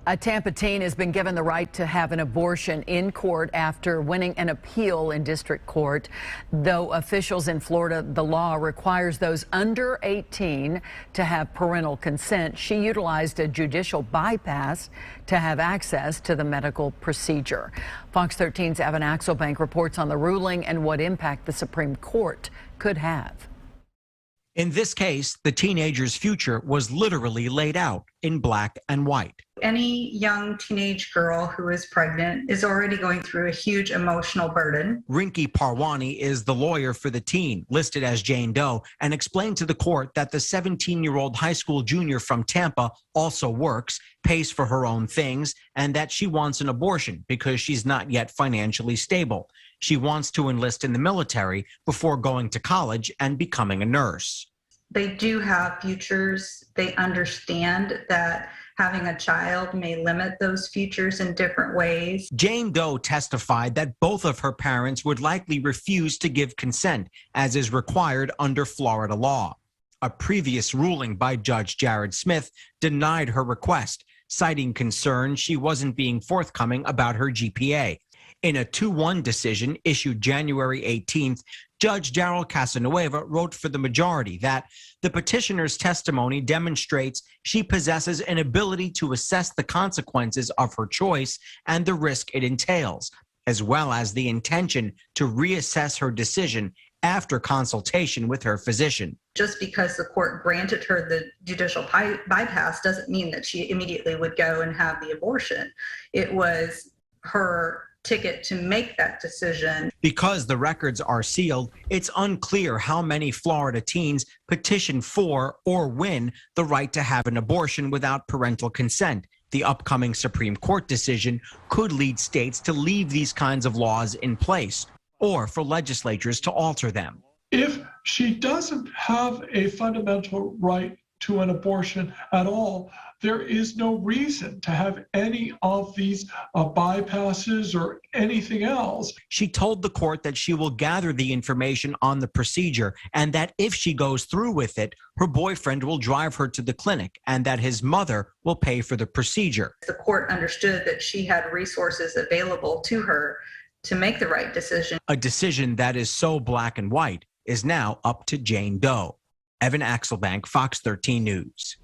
A Tampa teen has been given the right to have an abortion in court after winning an appeal in district court. Though officials in Florida, the law requires those under 18 to have parental consent. She utilized a judicial bypass to have access to the medical procedure. Fox 13's Evan Axelbank reports on the ruling and what impact the Supreme Court could have. In this case, the teenager's future was literally laid out in black and white. Any young teenage girl who is pregnant is already going through a huge emotional burden. Rinki Parwani is the lawyer for the teen, listed as Jane Doe, and explained to the court that the 17-year-old high school junior from Tampa also works, pays for her own things, and that she wants an abortion because she's not yet financially stable. She wants to enlist in the military before going to college and becoming a nurse. They do have futures. They understand that having a child may limit those futures in different ways. Jane Doe testified that both of her parents would likely refuse to give consent, as is required under Florida law. A previous ruling by Judge Jared Smith denied her request, citing concern she wasn't being forthcoming about her GPA. In a 2-1 decision issued January 18th, Judge Darrell Casanueva wrote for the majority that the petitioner's testimony demonstrates she possesses an ability to assess the consequences of her choice and the risk it entails, as well as the intention to reassess her decision after consultation with her physician. Just because the court granted her the judicial bypass doesn't mean that she immediately would go and have the abortion. It was her ticket to make that decision. Because the records are sealed, it's unclear how many Florida teens petition for or win the right to have an abortion without parental consent. The upcoming Supreme Court decision could lead states to leave these kinds of laws in place or for legislatures to alter them. If she doesn't have a fundamental right to an abortion at all, there is no reason to have any of these bypasses or anything else. She told the court that she will gather the information on the procedure and that if she goes through with it, her boyfriend will drive her to the clinic and that his mother will pay for the procedure. The court understood that she had resources available to her to make the right decision. A decision that is so black and white is now up to Jane Doe. Evan Axelbank, Fox 13 News.